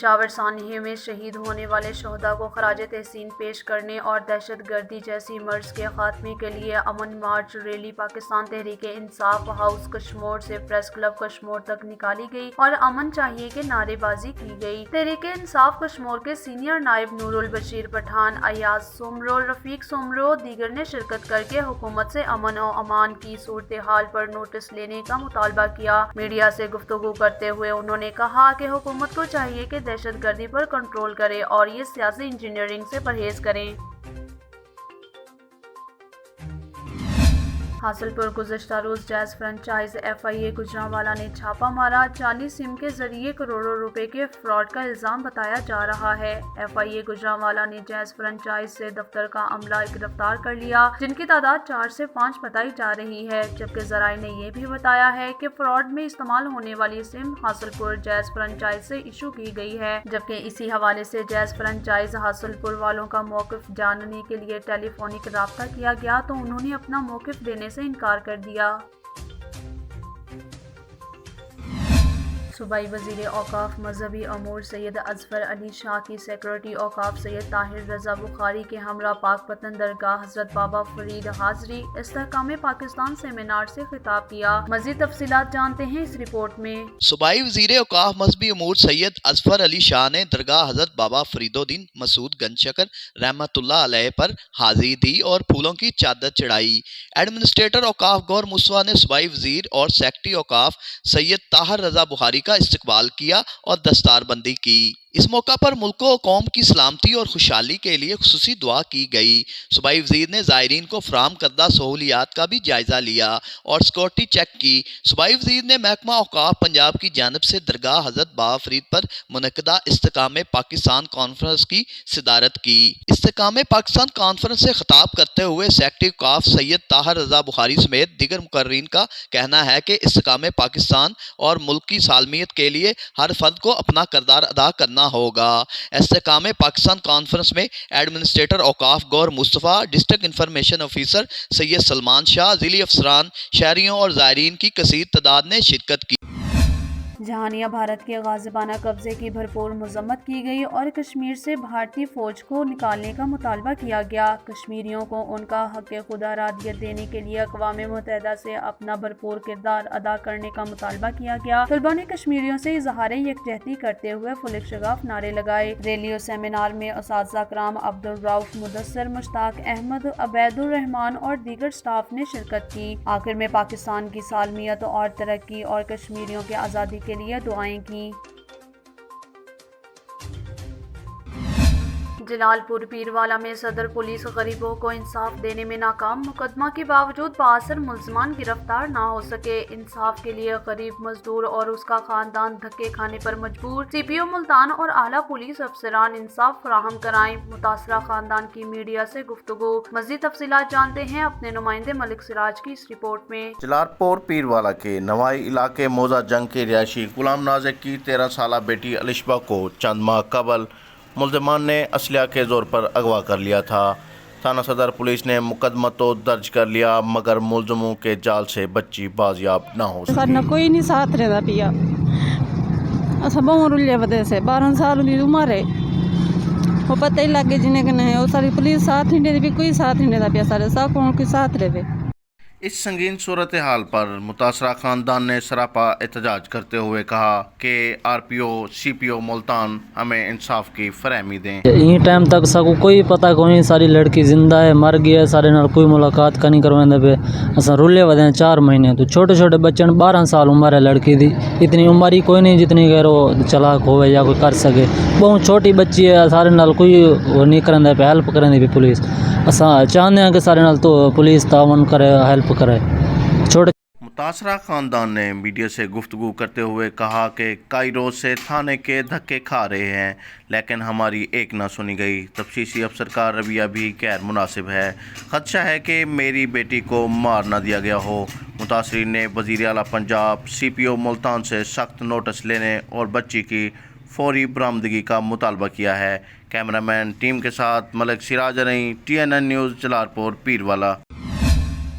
पेशावर सानही में शहीद होने वाले शहदा को खराज तहसीन पेश करने और दहशत गर्दी जैसी मर्ज के खात्मे के लिए अमन मार्च रैली पाकिस्तान तहरीक इंसाफ हाउस कश्मोर से प्रेस क्लब कश्मोर तक निकाली गई और अमन चाहिए कि नारेबाजी की गई। तहरीक इंसाफ कश्मोर के सीनियर नायब नूरुल बशीर पठान, अयाज सोमरो, रफीक सोमरो दीगर ने शिरकत करके हुकूमत से अमन और अमान की सूरत हाल पर नोटिस लेने का मुतालबा किया। मीडिया से गुफ्तगू करते हुए उन्होंने कहा कि हुकूमत को चाहिए कि दहशत गर्दी पर कंट्रोल करे और ये सियासी इंजीनियरिंग से परहेज करें। हासिलपुर गुज़श्ता रोज जैज फ्रेंचाइज FIA गुजरांवाला ने छापा मारा। जाली सिम के जरिए करोड़ों रुपए के फ्रॉड का इल्जाम बताया जा रहा है। FIA गुजरांवाला ने जैज फ्रेंचाइज से दफ्तर का अमला गिरफ्तार कर लिया, जिनकी तादाद 4 से 5 बताई जा रही है, जबकि जराये ने यह भी बताया है कि फ्रॉड में इस्तेमाल होने वाली सिम हासिलपुर जैज फ्रेंचाइज से इशू की गई है। जबकि इसी हवाले से जैज फ्रेंचाइज हासिलपुर वालों का मौक़िफ़ जानने के लिए टेलीफोनिक राब्ता किया गया तो उन्होंने अपना मौक़िफ़ देने से इनकार कर दिया। सूबाई वज़ीर औक़ाफ़ मजहबी अमूर सैयद अज़फ़र अली शाह की सेक्रेटरी औक़ाफ़ सैयद ताहिर रज़ा बुखारी के हमरा पाकपतन दरगाह हज़रत बाबा फरीद हाज़री इस्तेहकाम पाकिस्तान सेमिनार से खिताब किया। मज़ीद तफ़सीलात जानते हैं इस रिपोर्ट में। सूबाई वज़ीर औक़ाफ़ मजहबी अमूर सैयद अज़फ़र अली शाह ने दरगाह हज़रत बाबा फरीदुद्दीन मसूद गंजशकर रहमतुल्लाह अलैह पर हाज़िरी दी और फूलों की चादर चढ़ाई। एडमिनिस्ट्रेटर औक़ाफ़ गौर मुस्तफ़ा ने सूबाई वज़ीर और सेक्रेटरी औक़ाफ़ सैयद ताहिर रज़ा बुखारी का इस्तकबाल किया और दस्तारबंदी की। इस मौका पर मुल्क और कौम की सलामती और खुशहाली के लिए खुसूसी दुआ की गई। सूबाई वज़ीर ने ज़ायरीन को फराहम करदा सहूलियात का भी जायजा लिया और सिक्योरिटी चेक की। सूबाई वज़ीर ने महकमा औक़ाफ़ पंजाब की जानिब से दरगाह हज़रत बाबा फरीद पर मुनक़दा इस्तेहकाम पाकिस्तान कॉन्फ्रेंस की सदारत की। इस्तेहकाम पाकिस्तान कॉन्फ्रेंस से खिताब करते हुए सेक्रेटरी औक़ाफ़ सैयद ताहिर रज़ा बुखारी समेत दीगर मुक़र्रीन का कहना है कि इस्तेहकाम पाकिस्तान और मुल्क की सालमियत के लिए हर फर्द को अपना किरदार अदा करना होगा। इस्तेहकाम पाकिस्तान कॉन्फ्रेंस में एडमिनिस्ट्रेटर औक़ाफ़ Gaur Mustafa, district information officer Syed Salman Shah, ज़िली अफसरान, शहरियों और ज़ायरीन की कसीर तादाद ने शिरकत की। जहानिया भारत के गाज़िबाना कब्जे की भरपूर मज़म्मत की गई और कश्मीर से भारतीय फ़ौज को निकालने का मुतालबा किया गया। कश्मीरियों को उनका हक़ खुदा रादियत देने के लिए अक़वाम मुत्तहिदा से अपना भरपूर किरदार अदा करने का मुतालबा किया गया। तलबा ने कश्मीरियों से इज़हार यकजहती करते हुए फुलिक शगाफ नारे लगाए। रैली और सेमिनार में उस्ताज़ कराम अब्दुल रऊफ़, मुदस्सिर, मुश्ताक अहमद, अबैदुर रहमान और दीगर स्टाफ ने शिरकत की। आखिर में पाकिस्तान की सालमियत और तरक्की और कश्मीरियों की आज़ादी के लिए दुआएं की। जलालपुर पीरवाला में सदर पुलिस गरीबों को इंसाफ देने में नाकाम। मुकदमा के बावजूद बासर मुल्ज़मान गिरफ्तार ना हो सके। इंसाफ के लिए गरीब मजदूर और उसका खानदान धक्के खाने पर मजबूर। CPO मुल्तान और आला पुलिस अफसरान इंसाफ फराहम कराएं। मुतासरा खानदान की मीडिया से गुफ्तगू। मज़ीद तफसीलात जानते हैं अपने नुमाइंदे मलिक सिराज की इस रिपोर्ट में। जलालपुर पीरवाला के नवाई इलाके मौजा जंग के रिहायशी गुलाम नाज़िक की 13 साला बेटी अलिशबा को चंद माह कबल मुल्ज़िमान ने असलिया के ज़ोर पर अगवा कर लिया था। थाना सदर पुलिस ने मुकदमा तो दर्ज कर लिया, मगर मुल्ज़िमों के जाल से बच्ची बाजियाब न हो सकी। कोई नहीं साथ रहता पिया, असा बहुत रुले वजह से 12 साल की उम्र है, वो पता ही लगे जिन्हें कि नहीं वो सारी पुलिस साथ नहीं देती, कोई साथ नहीं देता पिया, सारे सब कौन के साथ रहे। इस संगीन सूरत हाल पर मुतासरा ख़ानदान ने सरापा एहतजाज करते हुए कहा कि RPO CPO मुल्तान हमें इंसाफ की फरहमी दें। यही टाइम तक सबको कोई पता को नहीं, सारी लड़की जिंदा है, मर गई है, सारे नाल कोई मुलाकात का नहीं करवाने पे असा रुले वधे 4 महीने। तो छोटे छोटे बच्चे 12 साल उम्र है लड़की दी, इतनी उम्र ही कोई नहीं जितनी कह रो चलाक होवे या कोई कर सके। बहुत छोटी बच्ची है, सारे नाल कोई वो नहीं करने पे हेल्प करने भी पुलिस। असा चाहते हैं कि सारे नाल तो पुलिस तावन करे, हेल्प करे। छोटे मुतासरा ख़ानदान ने मीडिया से गुफ्तगू करते हुए कहा कि कई रोज़ से थाने के धक्के खा रहे हैं, लेकिन हमारी एक ना सुनी गई। तफ्तीशी अफसर का रवैया भी गैर मुनासिब है। खदशा है कि मेरी बेटी को मार ना दिया गया हो। मुतासरीन ने वज़ीर आला पंजाब CPO मुल्तान से सख्त नोटिस लेने और बच्ची की फौरी बरामदगी का मुतालबा किया है। कैमरामैन टीम के साथ मलिक सिराज रही, TNN न्यूज़ जलालपुर पीरवाला।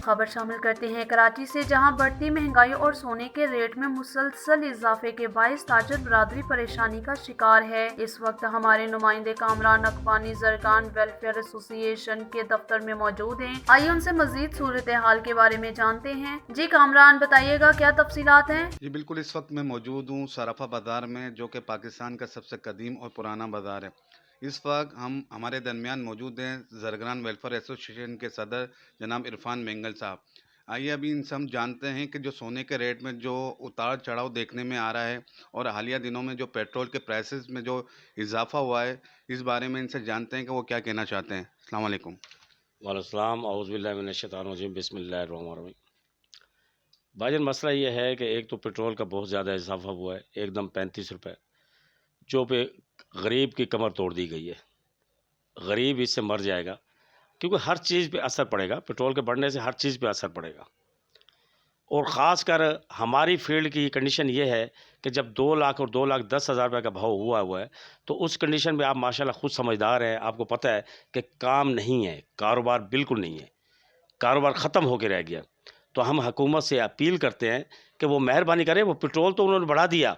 खबर शामिल करते हैं कराची से, जहां बढ़ती महंगाई और सोने के रेट में मुसलसल इजाफे के बाइस ताजर बरादरी परेशानी का शिकार है। इस वक्त हमारे नुमाइंदे कामरान अकबानी जरगान वेलफेयर एसोसिएशन के दफ्तर में मौजूद हैं। आइए उनसे मजीद सूरत हाल के बारे में जानते हैं। जी कामरान, बताइएगा क्या तफसीलात हैं? जी बिल्कुल, इस वक्त मैं मौजूद हूँ सराफा बाज़ार में, जो कि पाकिस्तान का सबसे कदीम और पुराना बाज़ार है। इस वक्त हम हमारे दरमियान मौजूद हैं जरगान वेलफेयर एसोसिएशन के सदर जनाब इरफान मेंगल साहब। आइए अभी इनसे हम जानते हैं कि जो सोने के रेट में जो उतार चढ़ाव देखने में आ रहा है और हालिया दिनों में जो पेट्रोल के प्राइसेस में जो इजाफा हुआ है, इस बारे में इनसे जानते हैं कि वो क्या कहना चाहते हैं। अस्सलाम वालेकुम। वालेकुम औज़ुबिल्लाहि मिनश्शैतानिर्रजीम बिस्मिल्लाहिर्रहमानिर्रहीम। भाईजान, मसला ये है कि एक तो पेट्रोल का बहुत ज़्यादा इजाफा हुआ है, एकदम 35 रुपये, जो पे गरीब की कमर तोड़ दी गई है। गरीब इससे मर जाएगा, क्योंकि हर चीज़ पे असर पड़ेगा। पेट्रोल के बढ़ने से हर चीज़ पे असर पड़ेगा। और ख़ास कर हमारी फील्ड की कंडीशन ये है कि जब 2 लाख और 2,10,000 रुपये का भाव हुआ है, तो उस कंडीशन में आप माशाल्लाह खुद समझदार हैं, आपको पता है कि काम नहीं है, कारोबार बिल्कुल नहीं है, कारोबार ख़त्म होकर रह गया। तो हम हुकूमत से अपील करते हैं कि वो मेहरबानी करें। वो पेट्रोल तो उन्होंने बढ़ा दिया,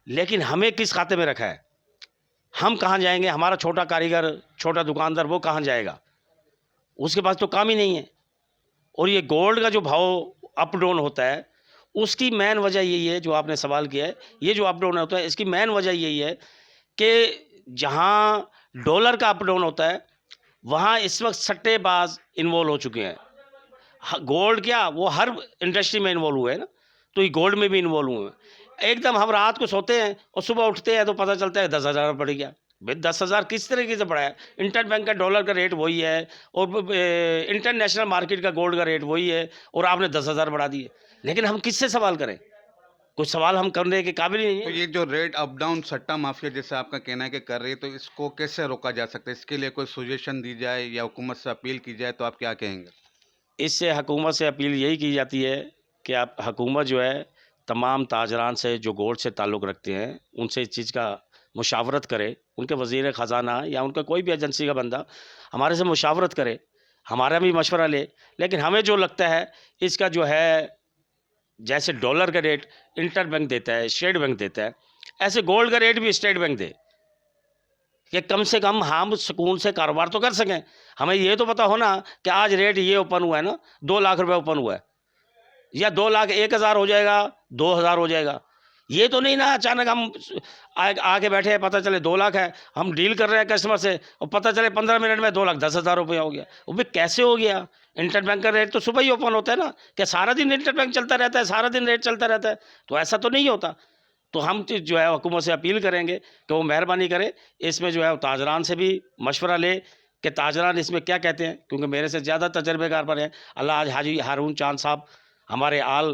लेकिन हमें किस खाते में रखा है? हम कहाँ जाएंगे? हमारा छोटा कारीगर, छोटा दुकानदार, वो कहाँ जाएगा? उसके पास तो काम ही नहीं है। और ये गोल्ड का जो भाव अप डाउन होता है, उसकी मेन वजह यही है जो आपने सवाल किया है। ये जो अप डाउन होता है, इसकी मेन वजह यही है कि जहाँ डॉलर का अप डाउन होता है, वहाँ इस वक्त सट्टेबाज इन्वॉल्व हो चुके हैं। गोल्ड क्या, वो हर इंडस्ट्री में इन्वॉल्व हुए हैं ना, तो ये गोल्ड में भी इन्वॉल्व हुए हैं। एकदम हम रात को सोते हैं और सुबह उठते हैं तो पता चलता है 10,000 बढ़ गया। भाई 10,000 किस तरीके से बढ़ा है? इंटरबैंक का डॉलर का रेट वही है और इंटरनेशनल मार्केट का गोल्ड का रेट वही है, और आपने 10,000 बढ़ा दिए। लेकिन हम किससे सवाल करें? कुछ सवाल हम करने के काबिल ही नहीं तो है। ये जो रेट अप डाउन सट्टा माफिया जैसे आपका कहना है कि कर रही है, तो इसको कैसे रोका जा सकता है? इसके लिए कोई सजेशन दी जाए या हुकूमत से अपील की जाए, तो आप क्या कहेंगे? इससे हुकूमत से अपील यही की जाती है कि आप हुकूमत जो है तमाम ताजरान से जो गोल्ड से ताल्लुक़ रखते हैं, उनसे इस चीज़ का मुशावरत करे। उनके वज़ीर ख़जाना या उनका कोई भी एजेंसी का बंदा हमारे से मुशावरत करे, हमारा भी मशवरा ले। लेकिन हमें जो लगता है इसका जो है, जैसे डॉलर का रेट इंटर बैंक देता है, स्टेट बैंक देता है, ऐसे गोल्ड का रेट भी स्टेट बैंक दे, कि कम से कम हम सुकून से कारोबार तो कर सकें। हमें ये तो पता हो ना कि आज रेट ये ओपन हुआ है ना, 2 लाख रुपए ओपन हुआ है, या 2,01,000 हो जाएगा, 2,000 हो जाएगा। ये तो नहीं ना अचानक हम आके बैठे हैं, पता चले 2 लाख है, हम डील कर रहे हैं कस्टमर से और पता चले 15 मिनट में 2,10,000 रुपये हो गया। वो भी कैसे हो गया? इंटर बैंक का रेट तो सुबह ही ओपन होता है ना, कि सारा दिन इंटर बैंक चलता रहता है, सारा दिन रेट चलता रहता है? तो ऐसा तो नहीं होता। तो हम जो है हुकूमत से अपील करेंगे कि वो मेहरबानी करे, इसमें जो है ताजरान से भी मशवरा ले कि ताजरान इसमें क्या कहते हैं, क्योंकि मेरे से ज़्यादा तजर्बेकार पर हैं। अल्लाह आज हाजी हारून चांद साहब हमारे आल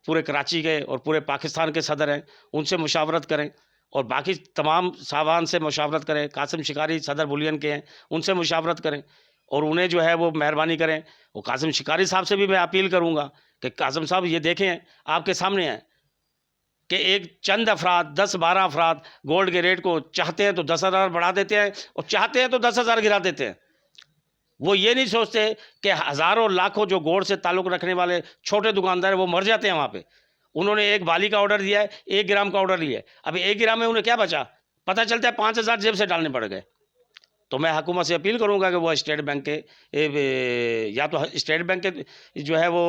पूरे कराची के और पूरे पाकिस्तान के सदर हैं, उनसे मुशावरत करें और बाकी तमाम साहबान से मुशावरत करें। कासिम शिकारी सदर बुलियन के हैं, उनसे मुशावरत करें और उन्हें जो है वो मेहरबानी करें। और कासिम शिकारी साहब से भी मैं अपील करूँगा कि कासिम साहब ये देखें, आपके सामने है कि एक चंद अफराद, 10-12 अफराद गोल्ड के रेट को चाहते हैं तो 10,000 बढ़ा देते हैं और चाहते हैं तो 10,000 गिरा देते हैं। वो ये नहीं सोचते कि हज़ारों लाखों जो गोल्ड से ताल्लुक़ रखने वाले छोटे दुकानदार हैं वो मर जाते हैं वहाँ पे। उन्होंने 1 बाली का ऑर्डर दिया है, 1 ग्राम का ऑर्डर लिया है, अभी 1 ग्राम में उन्हें क्या बचा? पता चलता है 5,000 जेब से डालने पड़ गए। तो मैं हुकूमत से अपील करूँगा कि वो स्टेट बैंक के या तो स्टेट बैंक के जो है वो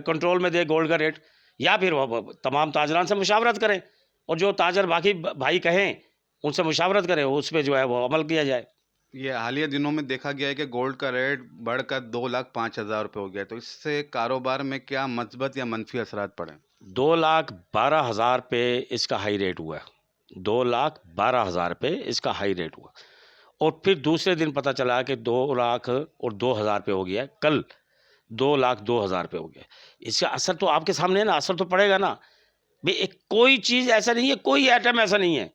कंट्रोल में दे गोल्ड का रेट, या फिर वो तमाम ताजरान से मुशावरत करें और जो ताजर बाकी भाई कहें उनसे मुशावरत करें, उस पर जो है वो अमल किया जाए। ये हालिया दिनों में देखा गया है कि गोल्ड का रेट बढ़कर 2,05,000 रुपये हो गया, तो इससे कारोबार में क्या मस्बत या मनफी असरात पड़े? 2,12,000 पे इसका हाई रेट हुआ है, 2,12,000 पे इसका हाई रेट हुआ और फिर दूसरे दिन पता चला कि 2 लाख और 2,000 पे हो गया, कल 2,02,000 पे हो गया। इसका असर तो आपके सामने है ना, असर तो पड़ेगा ना भाई। कोई चीज़ ऐसा नहीं है, कोई आइटम ऐसा नहीं है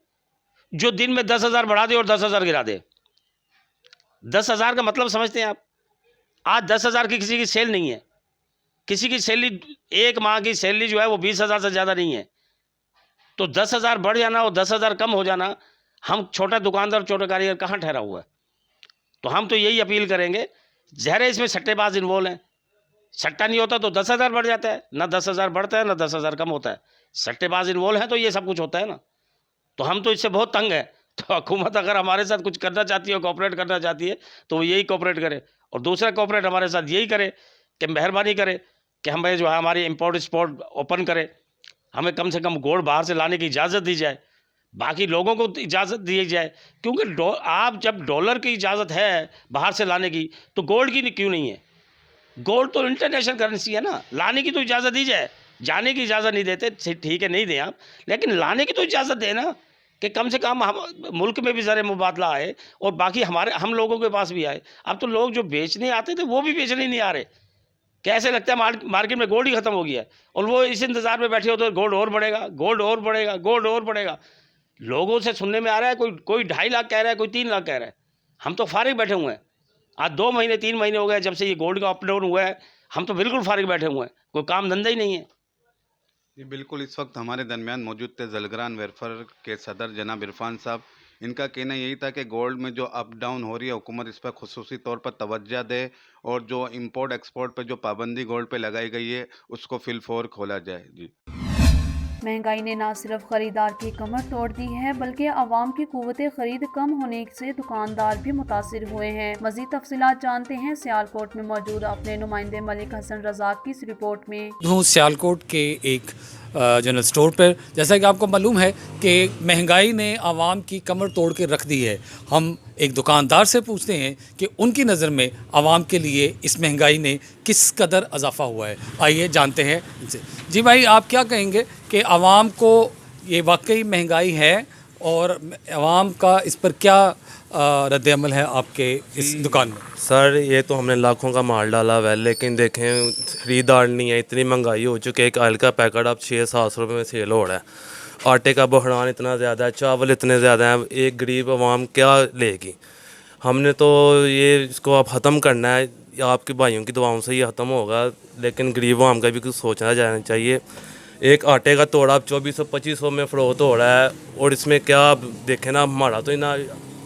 जो दिन में 10,000 बढ़ा दे और 10,000 गिरा दे। 10,000 का मतलब समझते हैं आप? आज 10,000 की किसी की सेल नहीं है, किसी की सैलरी, एक माह की सैलरी जो है वो 20,000 से ज़्यादा नहीं है। तो 10,000 बढ़ जाना और 10,000 कम हो जाना, हम छोटा दुकानदार, छोटा कारीगर कहाँ ठहरा हुआ है? तो हम तो यही अपील करेंगे, ज़ाहिर है इसमें सट्टेबाज इन्वॉल्व हैं, सट्टा नहीं होता तो 10,000 बढ़ जाता है, ना 10,000 बढ़ता है ना 10,000 कम होता है। सट्टेबाज इन्वॉल्व है तो ये सब कुछ होता है ना। तो हम तो इससे बहुत तंग है। तो हुकूमत अगर हमारे साथ कुछ करना चाहती है, कोऑपरेट करना चाहती है, तो वो यही कोऑपरेट करे, और दूसरा कोऑपरेट हमारे साथ यही करे कि मेहरबानी करे कि हमें जो है हमारी इंपोर्ट एक्सपोर्ट ओपन करे, हमें कम से कम गोल्ड बाहर से लाने की इजाज़त दी जाए, बाकी लोगों को इजाज़त दी जाए। क्योंकि आप जब डॉलर की इजाज़त है बाहर से लाने की, तो गोल्ड की क्यों नहीं है? गोल्ड तो इंटरनेशनल करेंसी है ना, लाने की तो इजाज़त दी जाए। जाने की इजाज़त नहीं देते, ठीक है नहीं दें आप, लेकिन लाने की तो इजाज़त दें ना, कि कम से कम हम मुल्क में भी ज़र मुबादला आए और बाकी हम लोगों के पास भी आए। अब तो लोग जो बेचने आते थे वो भी बेचने नहीं आ रहे। कैसे लगता है मार्केट में गोल्ड ही ख़त्म हो गया है, और वो इस इंतज़ार में बैठे होते हैं गोल्ड और बढ़ेगा, गोल्ड और बढ़ेगा, गोल्ड और बढ़ेगा। लोगों से सुनने में आ रहा है कोई 2.5 लाख कह रहा है, कोई 3 लाख कह रहा है। हम तो फारिग बैठे हुए हैं। आज 2 महीने 3 महीने हो गए जब से ये गोल्ड का अप डाउन हुआ है, हम तो बिल्कुल फारिग बैठे हुए हैं, कोई काम धंधा ही नहीं है। जी बिल्कुल, इस वक्त हमारे दरमियान मौजूद थे ज़रगरान वेलफेयर के सदर जनाब इरफान साहब। इनका कहना यही था कि गोल्ड में जो अप डाउन हो रही है, हुकूमत इस पर खुसूसी तौर पर तवज्जो दे, और जो इंपोर्ट एक्सपोर्ट पर जो पाबंदी गोल्ड पे लगाई गई है उसको फिलफौर खोला जाए। जी, महंगाई ने न सिर्फ खरीदार की कमर तोड़ दी है, बल्कि आवाम की कुव्वत खरीद कम होने से दुकानदार भी मुतासिर हुए हैं। मजीद तफसीलात जानते हैं सियालकोट में मौजूद अपने नुमाइंदे मलिक हसन रज़ाक की इस रिपोर्ट में। हूँ सियालकोट के एक जनरल स्टोर पर। जैसा कि आपको मालूम है कि महंगाई ने आवाम की कमर तोड़ के रख दी है। हम एक दुकानदार से पूछते हैं कि उनकी नज़र में आवाम के लिए इस महंगाई ने किस कदर इजाफा हुआ है। आइए जानते हैं इनसे। जी भाई, आप क्या कहेंगे कि आवाम को ये वाकई महंगाई है, और आवाम का इस पर क्या रद्द अमल है आपके इस दुकान में? सर, ये तो हमने लाखों का माल डाला हुआ है, लेकिन देखें खरीदार नहीं है। इतनी महंगाई हो चुकी है, एक ऑयल का पैकेट अब 600-700 रुपये में सेल हो रहा है। आटे का बहरान इतना ज़्यादा है, चावल इतने ज़्यादा हैं, एक गरीब आवाम क्या लेगी? हमने तो ये इसको अब ख़त्म करना है, आपके भाइयों की दुआओं से ये ख़त्म होगा, लेकिन गरीब आवाम का भी कुछ सोचना जाना चाहिए। एक आटे का तोड़ा अब 2400-2500 में फ़रोख्त हो रहा है, और इसमें क्या आप देखें ना, हमारा तो ना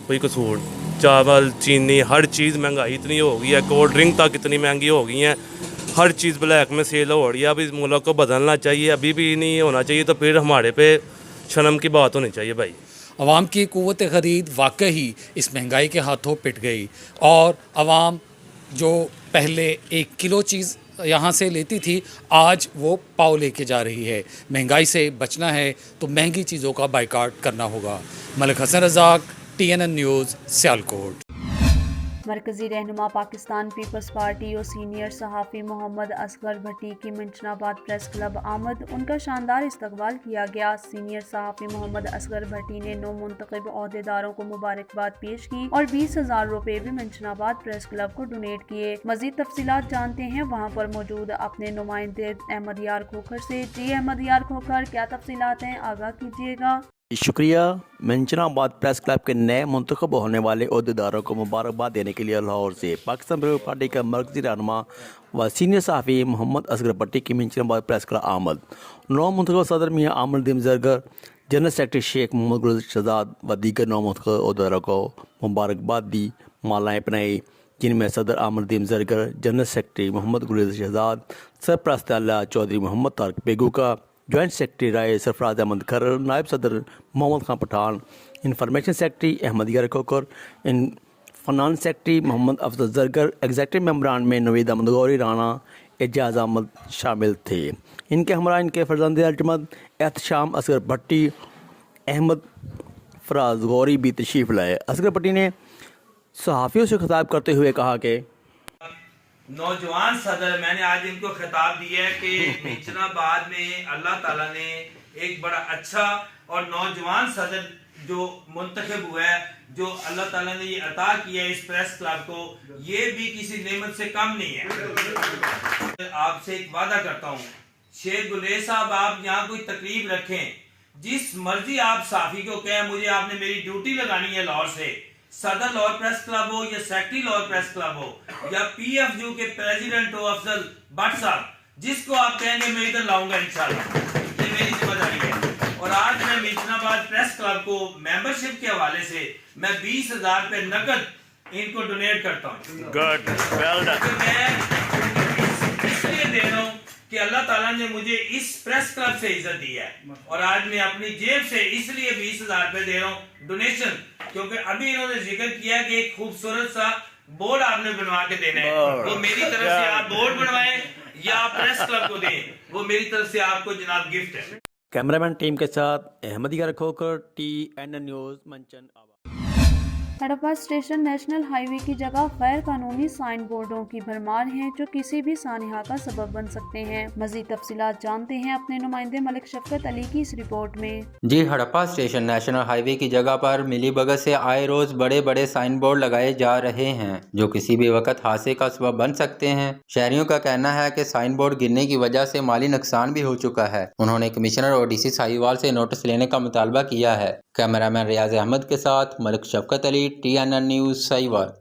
कोई कसूर। चावल, चीनी, हर चीज़ महंगाई इतनी हो गई है, कोल्ड ड्रिंक तक इतनी महंगी हो गई हैं, हर चीज़ ब्लैक में सेल हो रही है। अब इस मुल्क को बदलना चाहिए, अभी भी नहीं होना चाहिए, तो फिर हमारे पे शर्म की बात होनी चाहिए भाई। आवाम की कुव्वत ख़रीद वाकई इस महंगाई के हाथों पिट गई, और आवाम जो पहले 1 किलो चीज़ यहाँ से लेती थी, आज वो पाव लेके जा रही है। महंगाई से बचना है तो महंगी चीज़ों का बाइकाट करना होगा। Malik Hasan Razzaq, TNN news, Sialkot. मरकज़ी रहनुमा पाकिस्तान पीपल्स पार्टी और सीनियर सहाफ़ी मोहम्मद असगर भट्टी की मंशनाबाद प्रेस क्लब आमद, उनका शानदार इस्तकबाल किया गया। सीनियर सहाफ़ी मोहम्मद असगर भट्टी ने 9 मुंतखब अहदेदारों को मुबारकबाद पेश की और 20,000 रुपये भी मंशनाबाद प्रेस क्लब को डोनेट किए। मजीद तफसीलात जानते हैं वहाँ पर मौजूद अपने नुमाइंदे अहमद यार खोखर से। जी अहमद यार खोखर, क्या तफसीलात हैं, आगाह कीजिएगा। शुक्रिया। मंशनाबाद प्रेस क्लब के नए मुंतखब होने वाले अहदेदारों को मुबारकबाद देने के लिए लाहौर से पाकिस्तान पीपल्स पार्टी का मरकज़ी रहनुमा व सीनियर सहाफ़ी मोहम्मद असगर भट्टी की मंशनाबाद प्रेस क्लब आमद। 9 मुंतखब सदर मियाँ आमरदीन ज़रगर, जनरल सेक्रेटरी शेख मोहम्मद गुल शहजाद व दीगर 9 मुंतखब अहदेदारों को मुबारकबाद दी, मालाएँ पहनाई, जिनमें सदर आमरदीन ज़रगर, जनरल सेक्रेटरी मोहम्मद गुल शहजाद, सरपरस्त आला चौधरी मोहम्मद तारिक बेगू का, जॉइंट सेक्रेटरी राय सरफराज अहमद खरर, नायब सदर Mohammad Khan Pathan, information secretary Ahmad Yar Khokhar, finance secretary Mohammad Afzal Zargar, executive मेंबरान में नवीद अहमद गौरी राना, एजाज अहमद शामिल थे। इनके हमरा इनके फर्जंद अर्जमंद एहतशाम असगर भट्टी, अहमद फराज गौरी भी तशरीफ़ लाए। असगर भट्टी ने सहाफ़ियों से खिताब करते हुए कहा कि नौजवान सदर, मैंने आज इनको खिताब दिया है कि मंशनाबाद में अल्लाह ताला ने एक बड़ा अच्छा और नौजवान सदर जो मुंतखब हुआ है, जो अल्लाह ताला ने ये अता किया है इस प्रेस क्लब को, ये भी किसी नेमत से कम नहीं है। आपसे एक वादा करता हूँ, शेख गुलेर साहब, आप यहाँ कोई तकरीब रखें, जिस मर्जी आप साफी को कहें मुझे आपने मेरी ड्यूटी लगानी है लाहौर से, सदर लाहौर प्रेस क्लब हो या सेक्रेटरी लाहौर प्रेस क्लब हो या PFU के प्रेसिडेंट हो अफजल भट्ट साहब, जिसको आप कहेंगे मैं इधर लाऊंगा इंशाल्लाह। ये मेरी जिम्मेदारी है। और आज मैं मंशनाबाद प्रेस क्लब को मेंबरशिप के हवाले से मैं 20,000 रुपये नकद इनको डोनेट करता हूँ। Good, well done. मैं इस दे रहा हूँ कि अल्लाह ताला ने मुझे इस प्रेस क्लब से इज्जत दी है और आज मैं अपनी जेब से इसलिए 20,000 रुपए दे रहा हूँ डोनेशन, क्योंकि अभी इन्होंने जिक्र किया कि एक खूबसूरत सा बोर्ड आपने बनवा के देना है। वो मेरी तरफ से आप बोर्ड बनवाएं या आप प्रेस क्लब को दें, वो मेरी तरफ से आपको जनाब गिफ्ट है। कैमरामैन टीम के साथ अहमदिया रखोकर TNN न्यूज़ मंचन। हड़प्पा स्टेशन नेशनल हाईवे की जगह गैर कानूनी साइन बोर्डों की भरमार है जो किसी भी सानिहा का सबब बन सकते हैं। मजीद तफसीलात जानते हैं अपने नुमाइंदे मलिक शफकत अली की इस रिपोर्ट में। जी, हड़प्पा स्टेशन नेशनल हाईवे की जगह पर मिलीभगत से आए रोज बड़े बड़े साइन बोर्ड लगाए जा रहे हैं जो किसी भी वक्त हादसे का सबब बन सकते हैं। शहरियों का कहना है कि साइन बोर्ड गिरने की वजह से माली नुकसान भी हो चुका है। उन्होंने कमिश्नर और DC साहिवाल से नोटिस लेने का मुतालबा किया है। कैमरामैन रियाज अहमद के साथ मलिक शफकत अली, TNN न्यूज़ साहिवाल।